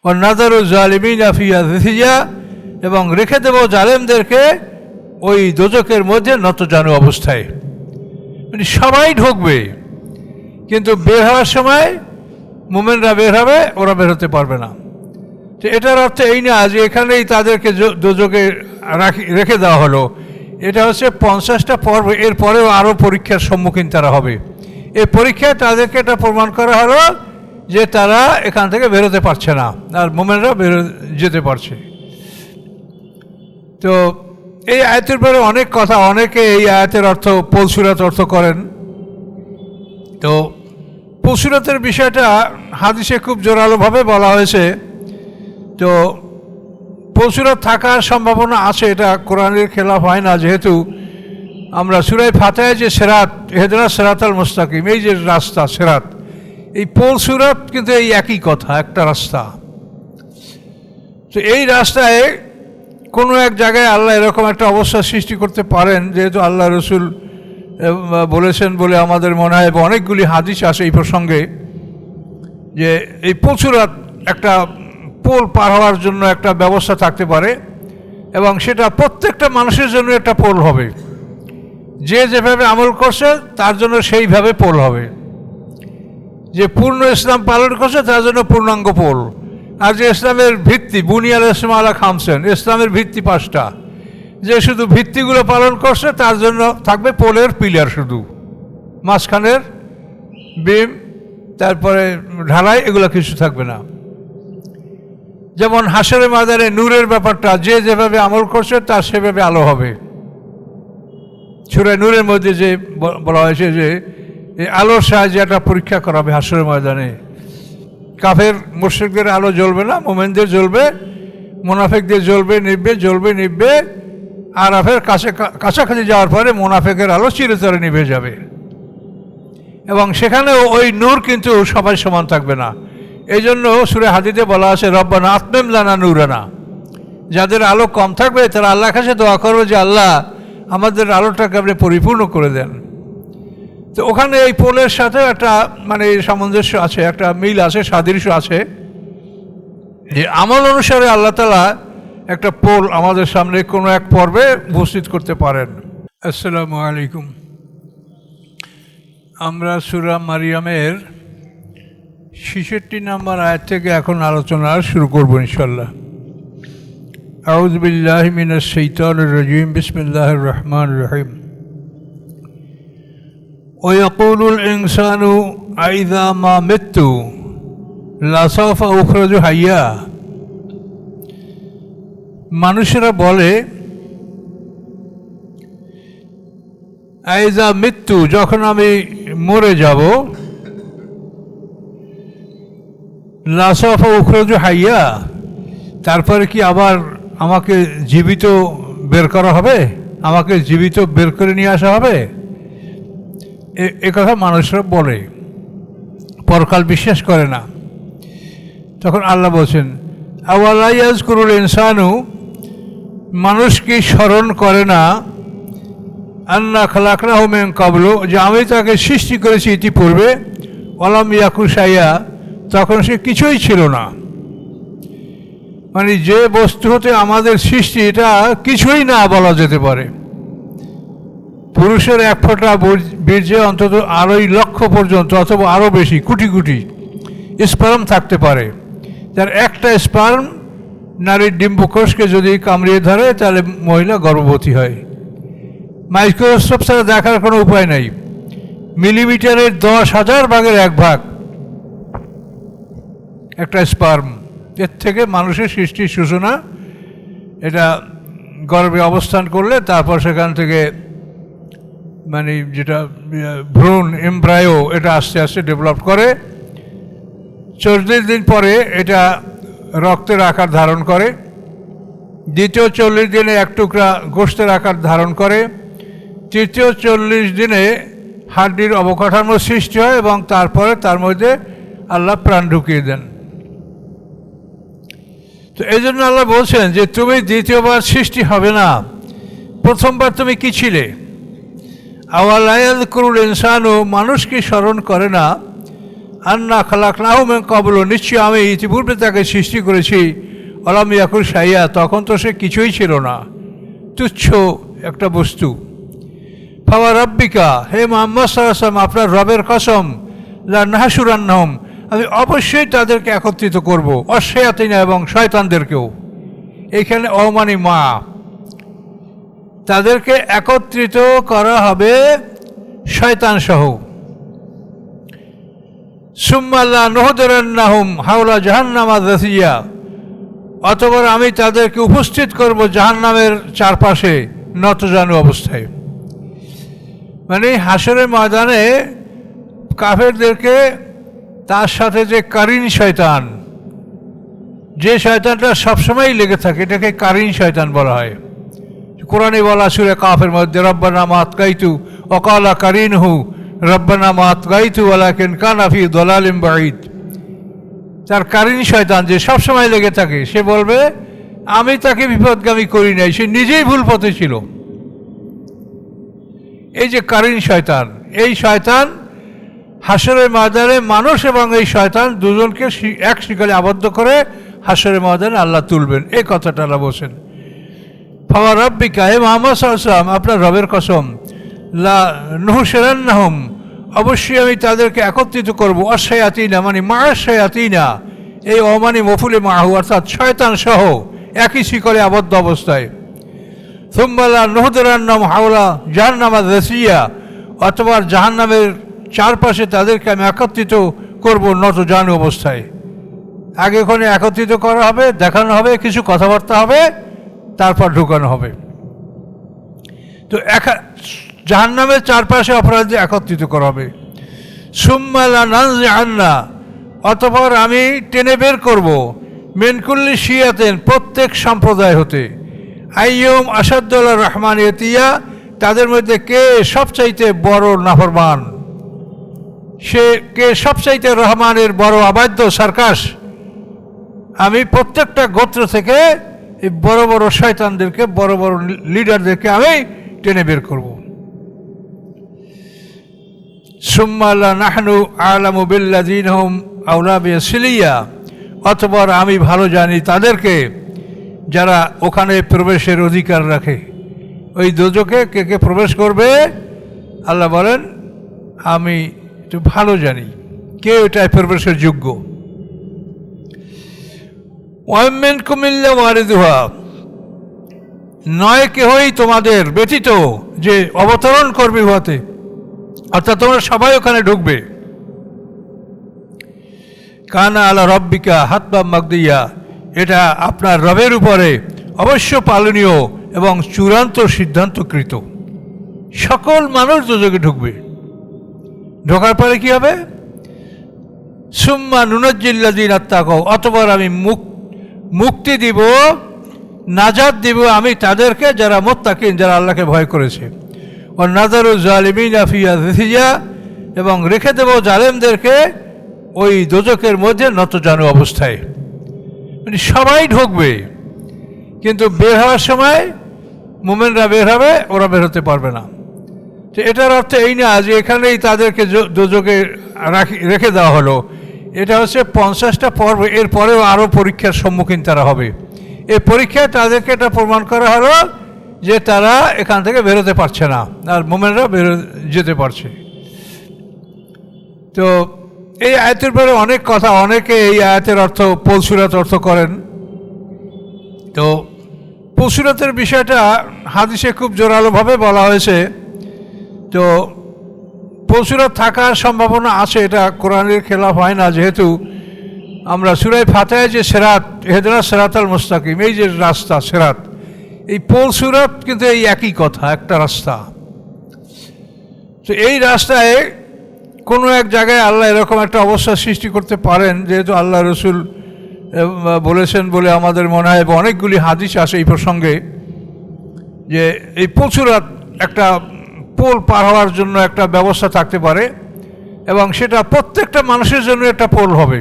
ও নাদারু জালিমিনা ফিহা জাথিয়া, এবং রেখে দেব জালেমদেরকে ওই দোজখের মধ্যে নতজানু অবস্থায়। মানে সবাই ঢুকবে, কিন্তু বের হওয়ার সময় মুমিনরা বের হবে, ওরা বের হতে পারবে না। তো এটার অর্থ এই না যে এখানেই তাদেরকে দোজখে রেখে দেওয়া হলো। এটা হচ্ছে 50টা পর্ব, এরপরেও আরও পরীক্ষার সম্মুখীন তারা হবে। এই পরীক্ষায় তাদেরকে এটা প্রমাণ করা হলো যে তারা এখান থেকে বেরোতে পারছে না, আর মুমিনরা যেতে পারছে। তো এই আয়াতের পরে অনেক কথা, অনেকে এই আয়াতের অর্থ পুলসিরাত অর্থ করেন। তো পুলসিরাতের বিষয়টা হাদিসে খুব জোরালোভাবে বলা হয়েছে। তো পুলসিরাত থাকার সম্ভাবনা আছে, এটা কোরআনের খেলাফ হয় না, যেহেতু আমরা সূরা ফাতিহায় যে সিরাত, ইহদিনাস সিরাতাল মুস্তাকিম, এই যে রাস্তা সিরাত, এই পুলসিরাত কিন্তু এই একই কথা, একটা রাস্তা। তো এই রাস্তায় কোনো এক জায়গায় আল্লাহ এরকম একটা অবস্থা সৃষ্টি করতে পারেন, যেহেতু আল্লাহ রসুল বলেছেন বলে আমাদের মনে হয়, অনেকগুলি হাদিস আছে এই প্রসঙ্গে, যে এই পুলসিরাত একটা পোল পার হওয়ার জন্য একটা ব্যবস্থা থাকতে পারে, এবং সেটা প্রত্যেকটা মানুষের জন্য একটা পোল হবে। যে যেভাবে আমল করছে তার জন্য সেইভাবে পোল হবে। যে পূর্ণ ইসলাম পালন করছে তার জন্য পূর্ণাঙ্গ পোল। আর যে ইসলামের ভিত্তি, বুনিয়াল ইসলাম আলা খামসেন, ইসলামের ভিত্তি 5টা, যে শুধু ভিত্তিগুলো পালন করছে তার জন্য থাকবে পোলের পিলার, শুধু মাঝখানের বিম, তারপরে ঢালাই, এগুলো কিছু থাকবে না। যেমন হাশরের ময়দানে নূরের ব্যাপারটা, যে যেভাবে আমল করছে তার সেভাবে আলো হবে। সূরা নূরের মধ্যে যে বলা হয়েছে যে এই আলোর সাহায্যে একটা পরীক্ষা করা হবে হাশরের ময়দানে। কাফের মুশরিকদের আলো জ্বলবে না, মুমিনদের জ্বলবে, মুনাফিকদের জ্বলবে, নিভবে। আরাফের কাছাকাছি যাওয়ার পরে মুনাফিকের আলো চিরতরে নিভে যাবে। এবং সেখানে ওই নূর কিন্তু সবাই সমান থাকবে না। এই জন্য সূরা হাদীদে বলা আছে, রব্বানা আতমিম লানা নূরানা। যাদের আলো কম থাকবে তারা আল্লাহর কাছে দোয়া করবে যে আল্লাহ আমাদের আলোটাকে আপনি পরিপূর্ণ করে দেন। তো ওখানে এই পোলের সাথে একটা মানে সামঞ্জস্য আছে, একটা মিল আছে, সাদৃশ্য আছে, যে আমল অনুসারে আল্লাহ তাআলা একটা পোল আমাদের সামনে কোনো এক পর্বে উপস্থিত করতে পারেন। আসসালামু আলাইকুম। আমরা সূরা মারিয়ামের 66 নম্বর আয়াত থেকে এখন আলোচনা শুরু করব ইনশাআল্লাহ। আউযু বিল্লাহি মিনাশ শাইতানির রাজীম, বিসমিল্লাহির রহমানির রহিম। ওয়া ইয়াকুলুল ইনসানু আইযা মা মিততু লাসাফা উখরাজু হাইয়া। মানুষেরা বলে, আইযা মৃত্যু, যখন আমি মরে যাব, লাসাফা উখরাজু হাইয়া, তারপরে কি আবার আমাকে জীবিত বের করা হবে, আমাকে জীবিত বের করে নিয়ে আসা হবে। এ কথা মানুষরা বলে, পরকাল বিশ্বাস করে না। তখন আল্লাহ বলছেন, আওয়ালা ইয়াজকুরুল ইনসানু, মানুষ কি স্মরণ করে না, আন্না খালাকনাহু মিন ক্বাবলু, যে আমি তাকে সৃষ্টি করেছি ইতিপূর্বে, ওয়ালাম ইয়াকু শাইয়া, তখন সে কিছুই ছিল না। মানে যে বস্তু হতে আমাদের সৃষ্টি, এটা কিছুই না বলা যেতে পারে। পুরুষের 1 ফোঁটা বীর্যে অন্তত 2.5 লক্ষ পর্যন্ত অথবা আরও বেশি কোটি কোটি স্পার্ম থাকতে পারে। যার একটা স্পার্ম নারীর ডিম্বকোষকে যদি কামড়িয়ে ধরে তাহলে মহিলা গর্ভবতী হয়। মাইক্রোস্কোপ ছাড়া দেখার কোনো উপায় নাই। মিলিমিটারের 10,000 ভাগের 1 ভাগ একটা স্পার্ম। এর থেকে মানুষের সৃষ্টির সূচনা। এটা গর্ভে অবস্থান করলে তারপর সেখান থেকে মানে যেটা ভ্রূণ, এমব্রায়ো, এটা আস্তে আস্তে ডেভেলপ করে। 40 দিন পরে এটা রক্তের আকার ধারণ করে। দ্বিতীয় 40 দিনে 1 টুকরা গোশতের আকার ধারণ করে। তৃতীয় 40 দিনে হাড্ডির অবকাঠামো সৃষ্টি হয় এবং তারপরে তার মধ্যে আল্লাহ প্রাণ ঢুকিয়ে দেন। তো এই জন্য আল্লাহ বলছেন যে তুমি দ্বিতীয়বার সৃষ্টি হবে না, প্রথমবার তুমি কি ছিলে। আওয়ালা ইয়াযকুরুল ইনসানু, মানুষ কি স্মরণ করে না, আন্না খালাকনাহু মিন ক্বাবলু, নিশ্চয় আমি ইতিপূর্বে তাকে সৃষ্টি করেছি, আলাম ইয়াকুন শাইয়া, তখন তো সে কিছুই ছিল না, তুচ্ছ একটা বস্তু। ফাওয়া রাব্বিকা, হে মুহাম্মদ সাল্লাল্লাহু আলাইহি ওয়াসাল্লাম, আপনার রবের কসম, লা নাহশুরান্নাহুম, আমি অবশ্যই তাদেরকে একত্রিত করব, অশায়াতিনা, এবং শয়তানদেরকেও। এইখানে অমানি মা, তাদেরকে একত্রিত করা হবে শয়তান সহ। সুম্মা লা নুহদিরান্নাহুম হাওলা জাহান্নামা যাসিয়া, অতঃপর আমি তাদেরকে উপস্থিত করব জাহান্নামের চারপাশে নতজানু অবস্থায়। মানে হাসরের ময়দানে কাফেরদেরকে, তার সাথে যে কারিন শয়তান, যে শয়তানটা সবসময় লেগে থাকে, এটাকে কারিন শয়তান বলা হয়। কোরআনে বলা সূরা কাফের মধ্যে, রব্বানা মা আতগাইতু ওয়াকালা কারিনহু রব্বানা মা আতগাইতু ওয়ালাকিন কানা ফি দালালিম বাঈদ। তার কারিন শয়তান যে সবসময় লেগে থাকে, সে বলবে আমি তাকে বিপদগামী করি নাই, সে নিজেই ভুল পথে ছিল। এই যে কারিন শয়তান, এই শয়তান হাসরের ময়দানে মানুষ এবং এই শয়তান দুজনকে এক শিকলে আবদ্ধ করে হাসরের ময়দানে আল্লাহ তুলবেন, এই কথাটা আল্লাহ বলছেন। ফাওয়া রাব্বিকা, হে মুহাম্মদ সাল্লাল্লাহু আলাইহি ওয়াসাল্লাম, আপনার রবের কসম, লা নুহশিরান্নাহুম, অবশ্যই আমি তাদেরকে একত্রিত করব, অশায়াতিনা, মানে মা'আশ-শায়াতিনা, এই অমানি মফুলে মাহু, অর্থাৎ শয়তান সহ একই শিকলে আবদ্ধ অবস্থায়। সুম্মা লা নুহদিরান্নাহুম হাওলা জাহান্নামা যাসিয়া, অথবা জাহান্নামের চারপাশে তাদেরকে আমি একত্রিত করব নতজানু অবস্থায়। আগে ওখানে একত্রিত করা হবে, দেখানো হবে, কিছু কথাবার্তা হবে, তারপর ঢুকানো হবে। তো জাহান্নামের চারপাশে অপরাধী একত্রিত করা হবে। সুম্মা লা নানজিআন্না, অতঃপর আমি টেনে বের করব, মিন কুল্লি শিয়াতিন, প্রত্যেক সম্প্রদায় হতে, আইয়ুম আসাদ্দুল রহমান ইতিয়া, তাদের মধ্যে কে সবচাইতে বড় নাফরমান, সে কে সবচাইতে রহমানের বড় অবাধ্য সার্কাস। আমি প্রত্যেকটা গোত্র থেকে এই বড় বড় শয়তানদেরকে, বড় বড় লিডারদেরকে আমি টেনে বের করব। সুম্মা লা নাহনু আ'লামু বিল্লাযীনা হুম আওলা বিসিলিয়া, অতঃপর আমি ভালো জানি তাদেরকে যারা ওখানে প্রবেশের অধিকার রাখে। ওই দোজখে কে কে প্রবেশ করবে, আল্লাহ বলেন আমি একটু ভালো জানি কে ওটায় প্রবেশের যোগ্য। ওয়া মিনকুম ইল্লা ওয়ারিদুহা, নয় কেহই তোমাদের ব্যতীত যে অবতরণ করবে উহাতে, অর্থাৎ তোমরা সবাই ওখানে ঢুকবে। কানা আলা রব্বিকা হাতবাম মাকদিয়া, এটা আপনার রবের উপরে অবশ্য পালনীয় এবং চূড়ান্ত সিদ্ধান্তকৃত। সকল মানুষ দোজখে ঢুকবে। ঢোকার পরে কি হবে? সুম্মা নুনাজ্জিল্লাযীনা তাকাও, অতঃপর আমি মুক্তি দিব, নাজাত দিব আমি তাদেরকে যারা মুত্তাকিন, যারা আল্লাহকে ভয় করেছে। ওয়া নাযারু যালিমিনা ফিহা জাসিয়া, এবং রেখে দেব জালেমদেরকে ওই দোজখের মধ্যে নতজানু অবস্থায়। মানে সবাই ঢুকবে, কিন্তু বের হওয়ার সময় মুমিনরা বের হবে, ওরা বের হতে পারবে না। তো এটার অর্থ এই না যে এখানেই তাদেরকে দোজখে রেখে দেওয়া হলো। এটা হচ্ছে 50টা পর্ব, এর পরেও আরও পরীক্ষার সম্মুখীন তারা হবে। এই পরীক্ষায় তাদেরকে এটা প্রমাণ করা হলো যে তারা এখান থেকে বেরোতে পারছে না, আর মুমিনরা যেতে পারছে। তো এই আয়াতের পরে অনেক কথা, অনেকে এই আয়াতের অর্থ পুলসিরাত অর্থ করেন। তো পুলসিরাতের বিষয়টা হাদিসে খুব জোরালোভাবে বলা হয়েছে। তো পুলসিরাত থাকার সম্ভাবনা আছে, এটা কোরআনের খেলাফ হয় না, যেহেতু আমরা সূরা ফাতিহায় যে সিরাত, ইহদিনাস সিরাতাল মুস্তাকিম, এই যে রাস্তা সিরাত, এই পুলসিরাত কিন্তু এই একই কথা, একটা রাস্তা। তো এই রাস্তায় কোনো এক জায়গায় আল্লাহ এরকম একটা অবস্থা সৃষ্টি করতে পারেন, যেহেতু আল্লাহ রসুল বলেছেন বলে আমাদের মনে হয়, এবং অনেকগুলি হাদিস আছে এই প্রসঙ্গে, যে এই পুলসিরাত একটা পোল পার হওয়ার জন্য একটা ব্যবস্থা থাকতে পারে, এবং সেটা প্রত্যেকটা মানুষের জন্য একটা পোল হবে।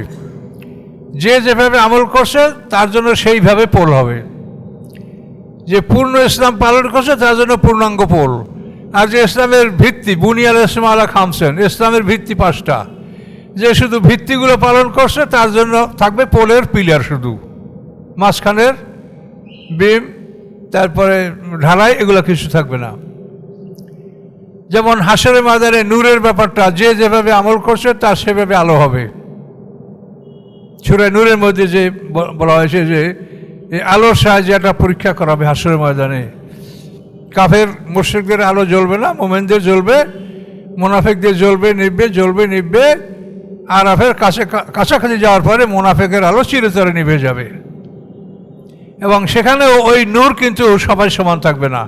যে যেভাবে আমল করছে তার জন্য সেইভাবে পোল হবে। যে পূর্ণ ইসলাম পালন করছে তার জন্য পূর্ণাঙ্গ পোল। আর যে ইসলামের ভিত্তি, বুনিয়াল ইসলাম আলা খামসেন, ইসলামের ভিত্তি 5টা, যে শুধু ভিত্তিগুলো পালন করছে তার জন্য থাকবে পোলের পিলার, শুধু মাঝখানের বিম, তারপরে ঢালাই, এগুলো কিছু থাকবে না। যেমন হাশরের ময়দানে নূরের ব্যাপারটা, যে যেভাবে আমল করছে তার সেভাবে আলো হবে। সূরা নূরের মধ্যে যে বলা হয়েছে যে এই আলোর সাহায্যে একটা পরীক্ষা করাবে হাশরের ময়দানে। কাফের মুশরিকদের আলো জ্বলবে না, মুমিনদের জ্বলবে, মুনাফিকদের জ্বলবে নিভবে, আরাফের কাছাকাছি যাওয়ার পরে মুনাফিকের আলো চিরতরে নিভে যাবে। এবং সেখানেও ওই নূর কিন্তু সবাই সমান থাকবে না।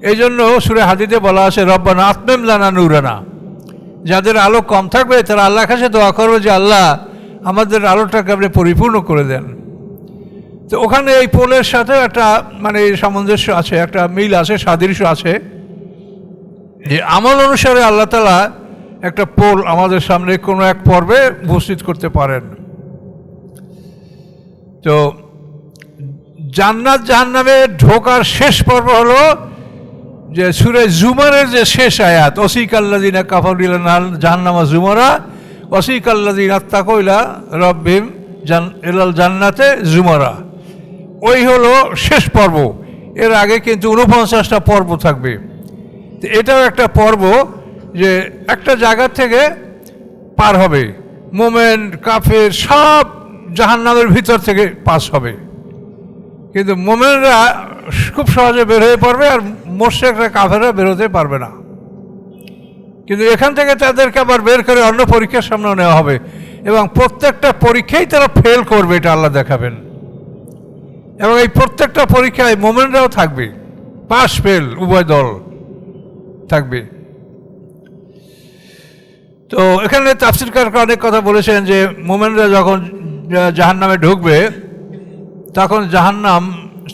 এই জন্য সূরা হাদীদে বলা আছে রব্বানা আতমিম লানা নূরানা, যাদের আলো কম থাকবে তারা আল্লাহর কাছে দোয়া করবে যে আল্লাহ আমাদের আলোটাকে আপনি পরিপূর্ণ করে দেন। তো ওখানে এই পোলের সাথে একটা মানে সামঞ্জস্য আছে, একটা মিল আছে, সাদৃশ্য আছে, যে আমল অনুসারে আল্লাহ তাআলা একটা পোল আমাদের সামনে কোনো এক পর্বে উপস্থিত করতে পারেন। তো জান্নাত জাহান্নামে ঢোকার শেষ পর্ব হলো যে সূরা জুমারের যে শেষ আয়াত, ওয়াসিকাল্লাযিনা কাফারু ইলা জাহান্নামা জুমারা ওয়াসিকাল্লাযিনা তাকাউ ইলা রাব্বিহিম ইলাল জান্নাতে জুমারা, ওই হলো শেষ পর্ব। এর আগে কিন্তু 49টা পর্ব থাকবে। তো এটাও একটা পর্ব যে একটা জায়গা থেকে পার হবে, মোমেন কাফের সব জাহান্নামের ভিতর থেকে পাস হবে, কিন্তু মোমেনরা খুব সহজে বের হয়ে পড়বে আর মুশরিকরা কাফেররা বেরোতে পারবে না। কিন্তু এখান থেকে তাদেরকে আবার বের করে অন্য পরীক্ষার সামনে নেওয়া হবে এবং প্রত্যেকটা পরীক্ষায় তারা ফেল করবে, এটা আল্লাহ দেখাবেন। এবং এই প্রত্যেকটা পরীক্ষায় মোমেনরাও থাকবে, পাস ফেল উভয় দল থাকবে। তো এখানে তাফসীরকাররা অনেক কথা বলেছেন যে মোমেনরা যখন জাহান্নামে ঢুকবে তখন জাহান্নাম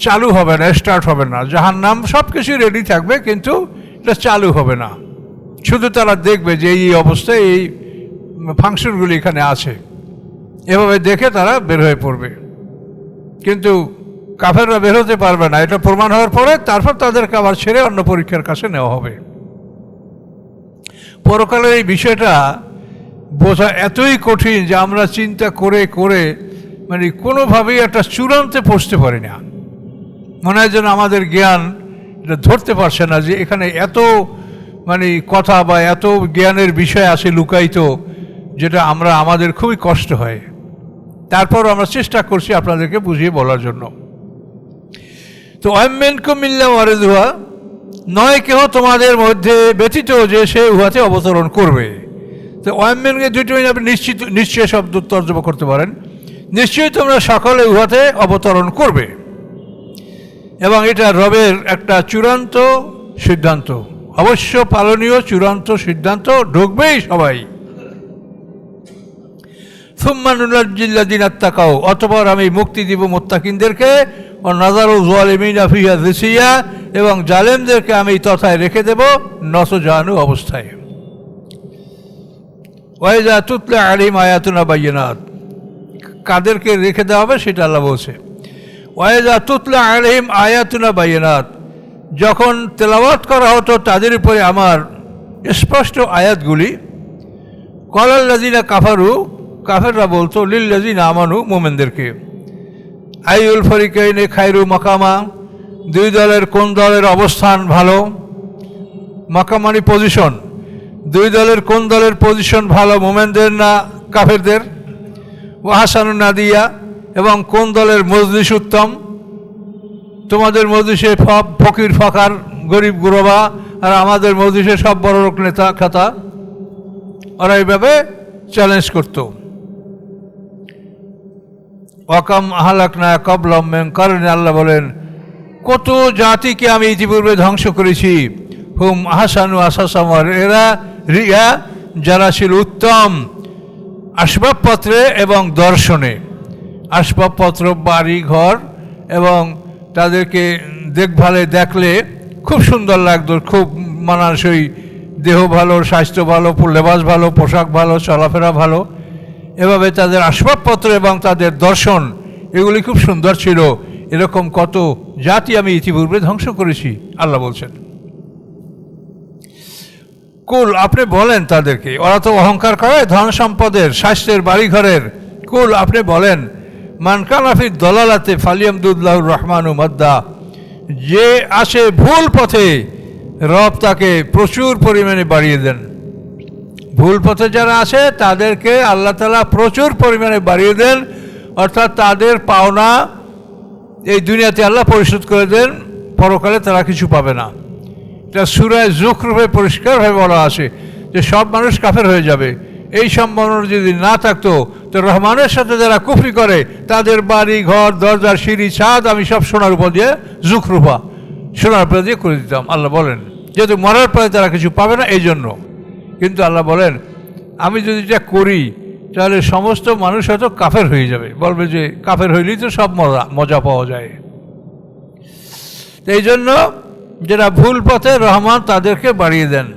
চালু হবে না, স্টার্ট হবে না। জাহান্নাম সব কিছু রেডি থাকবে কিন্তু এটা চালু হবে না, শুধু তারা দেখবে যে এই অবস্থায় এই ফাংশনগুলি এখানে আছে, এভাবে দেখে তারা বের হয়ে পড়বে। কিন্তু কাফেররা বের হতে পারবে না, এটা প্রমাণ হওয়ার পরে তারপর তাদেরকে আবার ছেড়ে অন্য পরীক্ষার কাছে নেওয়া হবে। পরকালের এই বিষয়টা বোঝা এতই কঠিন যে আমরা চিন্তা করে করে মানে কোনোভাবেই একটা চূড়ান্তে পৌঁছতে পারি না। মনে হয় যেন আমাদের জ্ঞান এটা ধরতে পারছে না যে এখানে এত মানে কথা বা এত জ্ঞানের বিষয় আছে লুকায়িত, যেটা আমরা আমাদের খুবই কষ্ট হয়। তারপর আমরা চেষ্টা করছি আপনাদেরকে বুঝিয়ে বলার জন্য। তো ওয়ামিনকুম ইল্লা ওয়ারিদুহা, নয় কেহ তোমাদের মধ্যে ব্যতীত যে সে উহাতে অবতরণ করবে। তো ওয়ামিনকে দুটো আপনি নিশ্চয় শব্দ তর্জমা করতে পারেন, নিশ্চয়ই তোমরা সকলে উহাতে অবতরণ করবে। এবং এটা রবের একটা চূড়ান্ত সিদ্ধান্ত, অবশ্য পালনীয় চূড়ান্ত সিদ্ধান্ত, ঢুকবেই সবাই। সুম্মা নুনাজ্জিল্লাযিনা তাকাউ, অতঃপর আমি মুক্তি দিব মুত্তাকিনদেরকে, ও নাযারু যালিমিনা ফিহা জিসিয়া, এবং জালেমদেরকে আমি তথায় রেখে দেব নতজানু অবস্থায়। ওয়া ইযা তুতলা আলাইহিম আয়াতুনা বায়্যিনাত, কাদেরকে রেখে দেওয়া হবে সেটা আল্লাহ বলছে। ওয়া ইযা তুতলা আলাইহিম আয়াতুনা বায়্যিনাত, যখন তেলাওয়াত করা হতো তাদের উপরে আমার স্পষ্ট আয়াতগুলি, ক্বালাল্লাযিনা কাফারু, কাফেররা বলতো, লিল্লাযিনা আমানু, মোমেনদেরকে, আইউল ফরিকাইনে খায়রু মাকামা, দুই দলের কোন দলের অবস্থান ভালো, মাকাম মানে পজিশন, দুই দলের কোন দলের পজিশন ভালো, মোমেনদের না কাফেরদের, ওয়াহাসানু নাদিয়া, এবং কোন দলের মজলিস উত্তম, তোমাদের মজলিসে সব ফকির ফাকার গরিব গুরবা আর আমাদের মজলিসে সব বড় লোক নেতা খাতা, ওরা এইভাবে চ্যালেঞ্জ করত। ওয়াকাম আহলাকনা ক্বাবলাহুম মিন কারনি, আল্লাহ বলেন কত জাতিকে আমি ইতিপূর্বে ধ্বংস করেছি, হুম আহসানু আসাসামার, এরা রিয়া যারা ছিল উত্তম আসবাবপত্রে এবং দর্শনে, আসবাবপত্র বাড়ি ঘর, এবং তাদেরকে দেখভালে দেখলে খুব সুন্দর লাগতো, খুব মানানসই, দেহ ভালো, স্বাস্থ্য ভালো, লেবাস ভালো, পোশাক ভালো, চলাফেরা ভালো, এভাবে তাদের আসবাবপত্র এবং তাদের দর্শন এগুলি খুব সুন্দর ছিল। এরকম কত জাতি আমি ইতিপূর্বে ধ্বংস করেছি, আল্লাহ বলছেন। কুল আপনি বলেন তাদেরকে, ওরা তো অহংকার করে ধন সম্পদের, স্বাস্থ্যের, বাড়িঘরের। কুল আপনি বলেন, মান কানা ফি দলালাতে ফালিয়ামদুল্লাহুর রহমানু মাদ্দা, যে আসে ভুল পথে রব তাকে প্রচুর পরিমাণে বাড়িয়ে দেন। ভুল পথে যারা আসে তাদেরকে আল্লাহ তাআলা প্রচুর পরিমাণে বাড়িয়ে দেন, অর্থাৎ তাদের পাওনা এই দুনিয়াতে আল্লাহ পরিশোধ করে দেন, পরকালে তারা কিছু পাবে না। এটা সূরা যুখরুফে পরিষ্কারভাবে বলা আছে যে সব মানুষ কাফের হয়ে যাবে। এই সম্ভাবনা যদি না থাকতো তো রহমানের সাথে যারা কুফরি করে তাদের বাড়ি ঘর দরজার সিঁড়ি ছাদ আমি সব সোনার উপর দিয়ে, যুখরুফা সোনার উপর দিয়ে করে দিতাম। আল্লাহ বলেন যেহেতু মরার পরে তারা কিছু পাবে না এই জন্য। কিন্তু আল্লাহ বলেন আমি যদি এটা করি তাহলে সমস্ত মানুষ হয়তো কাফের হয়ে যাবে, বলবে যে কাফের হইলেই তো সব মজা পাওয়া যায়। এই জন্য যারা ভুল পথে রহমান তাদেরকে বাড়িয়ে দেন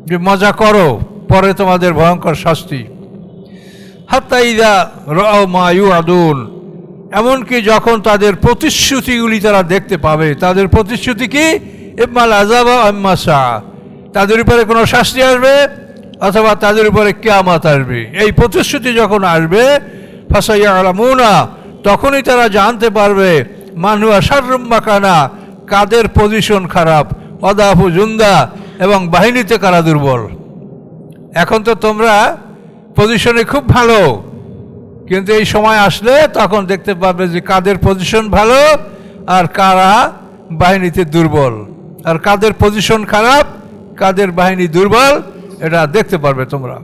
যে মজা করো, পরে তোমাদের ভয়ঙ্কর শাস্তি। হাত্তা ইযা রাআউ মা ইউআদুন, এমনকি যখন তাদের প্রতিশ্রুতিগুলি তারা দেখতে পাবে। তাদের প্রতিশ্রুতি কি? ইম্মাল আযাব ওয়া ইম্মা সা, তাদের উপরে কোনো শাস্তি আসবে অথবা তাদের উপরে কিয়ামত আসবে। এই প্রতিশ্রুতি যখন আসবে ফাসায়ালামুনা, তখনই তারা জানতে পারবে মান হুয়া শাররুম মাকানা, কাদের পজিশন খারাপ, অদাফু জুন্দা, এবং বাহিনীতে কারা দুর্বল। এখন তো তোমরা পজিশনে খুব ভালো, কিন্তু এই সময় আসলে তখন দেখতে পাবে যে কাদের পজিশন ভালো আর কারা বাহিনীতে দুর্বল, আর কাদের পজিশন খারাপ কাদের বাহিনী দুর্বল, এটা দেখতে পারবে তোমরা।